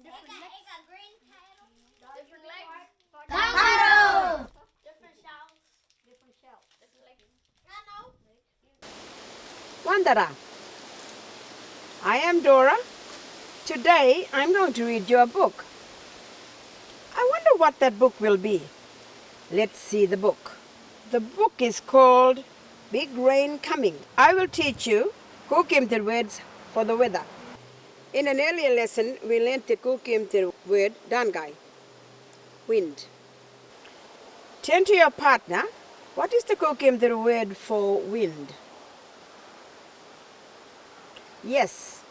Different legs. Kangaroo. Different shells. Different shells. Different legs. Wandara. I am Dora. Today I'm going to read you a book. I wonder what that book will be. Let's see the book. The book is called Big Rain Coming. I will teach you Guugu Yimithirr words for the weather. In an earlier lesson, we learned the Guugu Yimithirr word dangai, wind. Turn to your partner. What is the Guugu Yimithirr word for wind? Yes,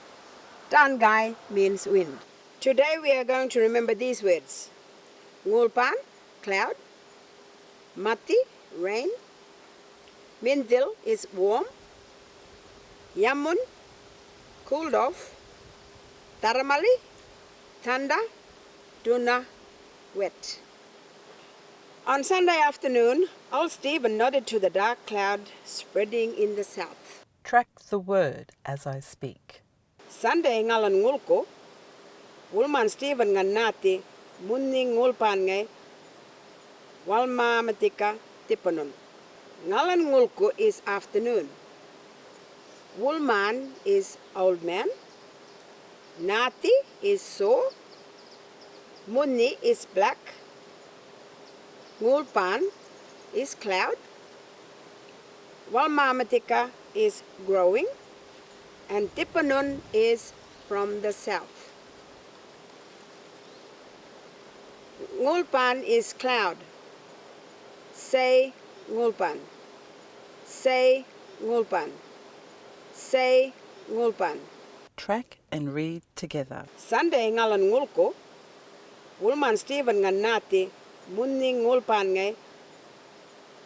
dangai means wind. Today we are going to remember these words. Nguulbaan, cloud. Mathi, rain. Minhthil is warm. Yamunh, cooled off. Tharramali, thunder. Duna, wet. On Sunday afternoon, old Stephen nodded to the dark cloud spreading in the south. Track the word as I speak. Sunday ngalan ngulko, Ulman Stephen nganati, munning Nguulbaan ngay, walma matika tipanun. Ngalan ngulko is afternoon. Wulman is old man. Nati is sore. Munni is black. Nguulbaan is cloud. Walmamatika is growing. And Tipanun is from the south. Nguulbaan is cloud. Say Nguulbaan. Say Nguulbaan. Say Nguulbaan. Track and read together. Sunday ngalan ngulko, Ulman Stephen nganati, munning Nguulbaan ngay,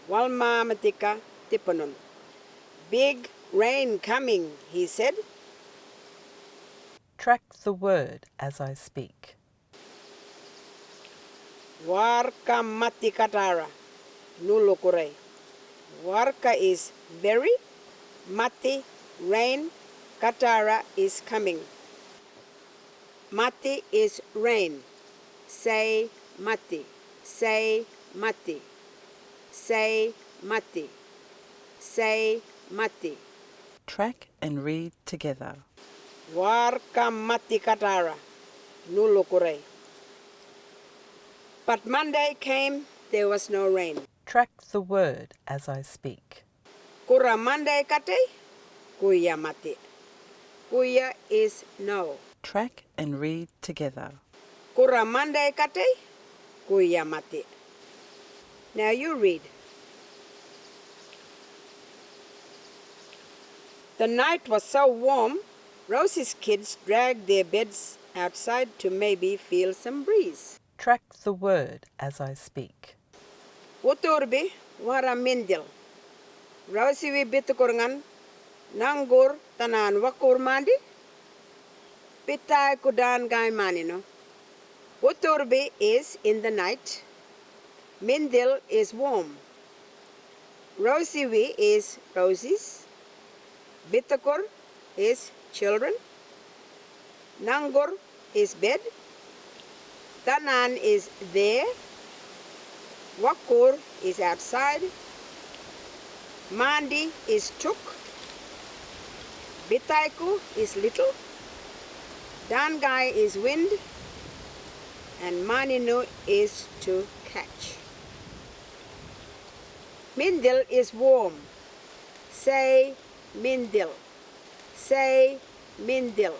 walma matika tipanun. Big rain coming, he said. Track the word as I speak. Warka mati katara, nulukure. Warka is very, mati, rain, katara is coming. Mati is rain. Say mati. Say mati. Say mati. Say mati. Track and read together. Warka mati katara, nulukure. But Monday came, there was no rain. Track the word as I speak. Kura Monday kate, kuya mati. Kuya is no. Track and read together. Kura Monday kate, kuya mati. Now you read. The night was so warm, Rosie's kids dragged their beds outside to maybe feel some breeze. Track the word as I speak. Uturbi wara minhthil. Rosie wi bitukurngan nangur tanan wakur mandi. Pitai kudan gai manino. Uturbi is in the night. Minhthil is warm. Rosie wi is roses. Bitukur is children. Nangur is bed. Tanan is there. Wakur is outside. Mandi is took. Bitaiku is little. Dangai is wind. And maninu is to catch. Minhthil is warm. Say minhthil. Say minhthil.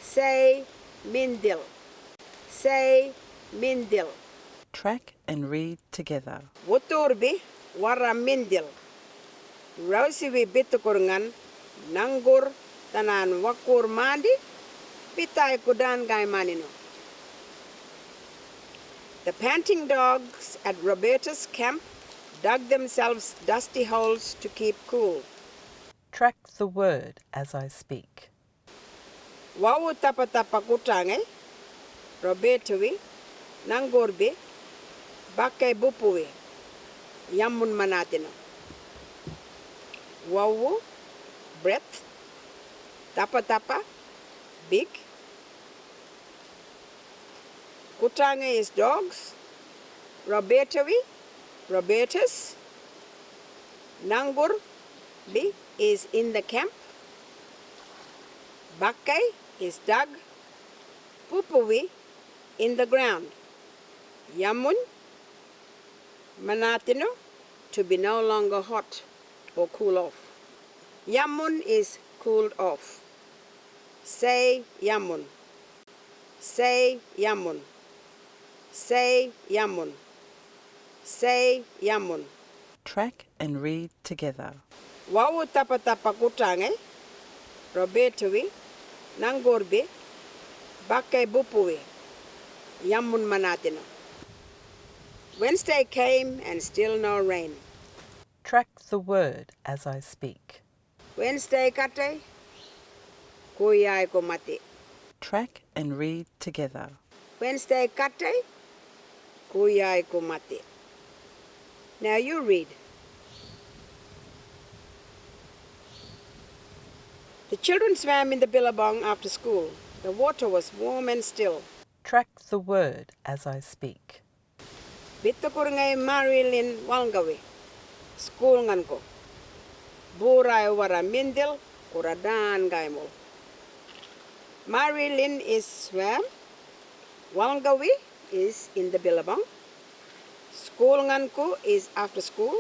Say minhthil. Say minhthil. Track and read together. Uturbi wara minhthil. Rosie wi bitukurngan nangur tanan wakur mandi pitai kudan gai manino. The panting dogs at Roberta's camp dug themselves dusty holes to keep cool. Track the word as I speak. Wawu tapa tapa kutange, Robertawi, nangurbi, bakai bupuwi, yamunh manatino. Wawu, breath, tapa tapa, big. Kutange is dogs. Robertawi, Robertus. Nguulbaan is in the camp. Bakke is dug. Pupuwi in the ground. Yamunh, manatino, to be no longer hot or cool off. Yamunh is cooled off. Say yamunh. Say yamunh. Say yamunh. Say yamunh. Track and read together. Wawu tapa tapa kutange. Robertawi. Nguulbaan. Bakke bupuwi. Yamunh manatino. Wednesday came and still no rain. Track the word as I speak. Wednesday kate. Kuyai ko mathi. Track and read together. Wednesday kate. Kuyai ko mathi. Now you read. The children swam in the billabong after school. The water was warm and still. Track the word as I speak. Bittukurngay marilin walgawi. School ngan ko. Buray wara minhthil kuradan gaimol. Marilin is swam. Walgawi is in the billabong. School ngan ko is after school.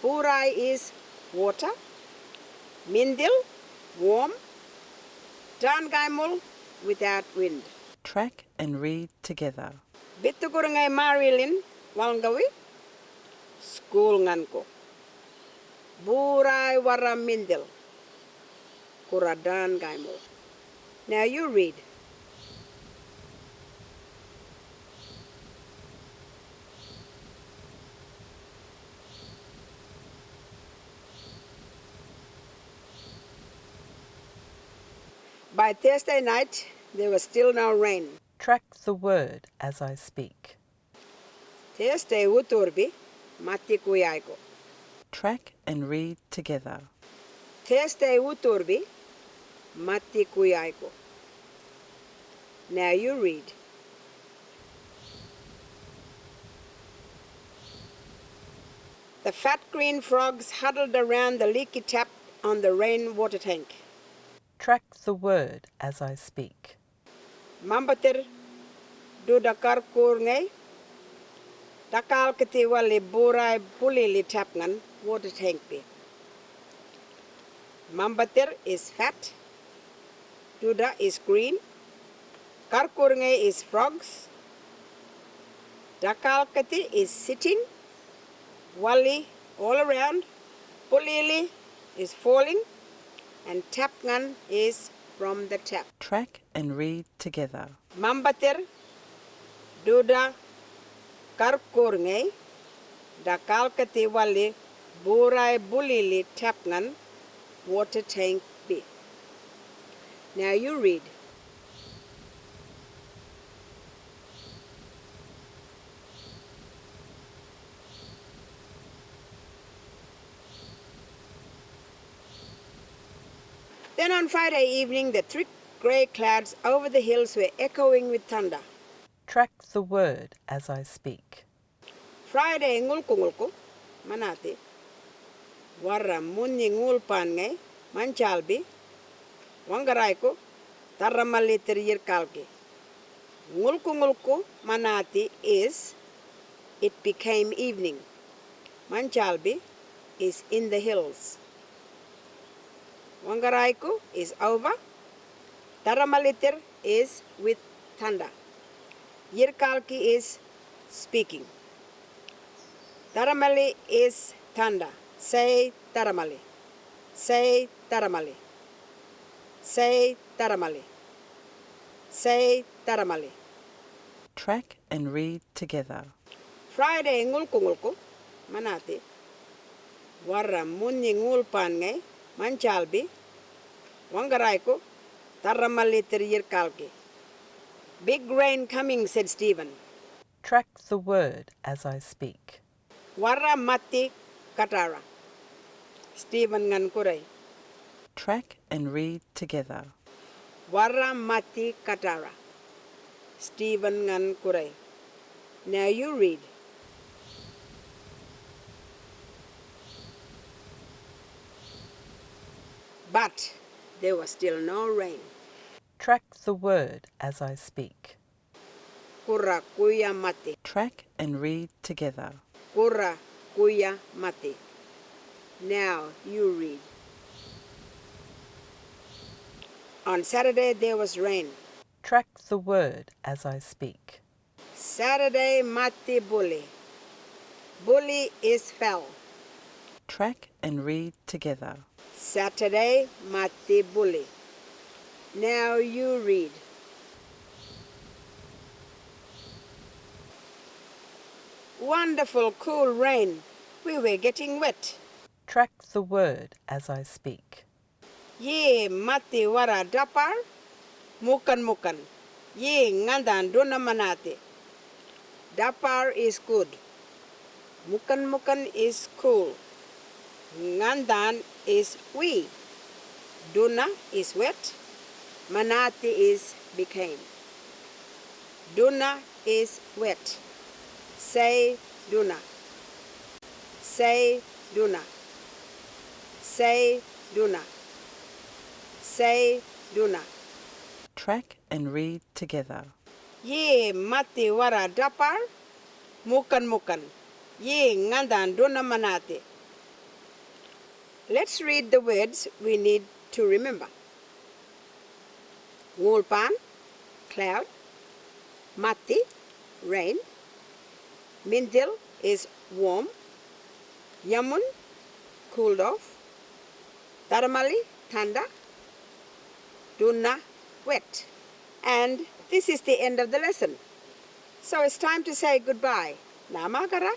Buray is water. Minhthil, warm. Dan gaimol, without wind. Track and read together. Bittukurngay marilin walgawi. School ngan ko. Buray wara minhthil kuradan gaimol. Now you read. By Thursday night, there was still no rain. Track the word as I speak. Thursday uturbi mathi kuyaiko. Track and read together. Thursday uturbi mathi kuyaiko. Now you read. The fat green frogs huddled around the leaky tap on the rainwater tank. Track the word as I speak. Mambatir dudakar kurngai. Dakal ketiwali burai pulili tapngan water tank be. Mambatir is fat. Duda is green. Karkurngai is frogs. Dakal kati is sitting. Wali all around. Pulili is falling. And tapngan is from the tap. Track and read together. Mambatir duda karkurngai dakal kati wali burai bulili tapngan water tank be. Now you read. Then on Friday evening, the thick grey clouds over the hills were echoing with thunder. Track the word as I speak. Friday ngulku manati. Warra munni Nguulbaan ngai manchalbi. Wangaraiku tharramali kalki. Ngulku manati is it became evening. Manchalbi is in the hills. Wangaraiku is over. Tharramali is with thunder. Yirkalki is speaking. Tharramali is thunder. Say tharramali. Say tharramali. Say tharramali. Say tharramali. Track and read together. Friday ngulku manati. Warra munni Nguulbaan ngai manchalbi. Wangaraiku tharramali yirkalki. Big rain coming, said Stephen. Track the word as I speak. Warra mathi katara. Stephen ngan kurai. Track and read together. Warra mathi katara. Stephen ngan kurai. Now you read. But there was still no rain. Track the word as I speak. Kura kuya mathi. Track and read together. Kura kuya mathi. Now you read. On Saturday there was rain. Track the word as I speak. Saturday mathi bully. Bully is fell. Track and read together. Saturday mathi bully. Now you read. Wonderful cool rain. We were getting wet. Track the word as I speak. Ye mati wara dapar. Mukan mukan. Ye ngandan duna manate. Dapar is good. Mukan mukan is cool. Ngandan is we. Duna is wet. Manati is became. Duna is wet. Say duna. Say duna. Say duna. Say duna. Track and read together. Ye mati wara dapar. Mukan mukan. Ye ngandan duna manate. Let's read the words we need to remember. Nguulbaan, cloud. Mathi, rain. Minhthil is warm. Yamunh, cooled off. Tharramali, thunder. Duna, wet. And this is the end of the lesson. So it's time to say goodbye. Namagara.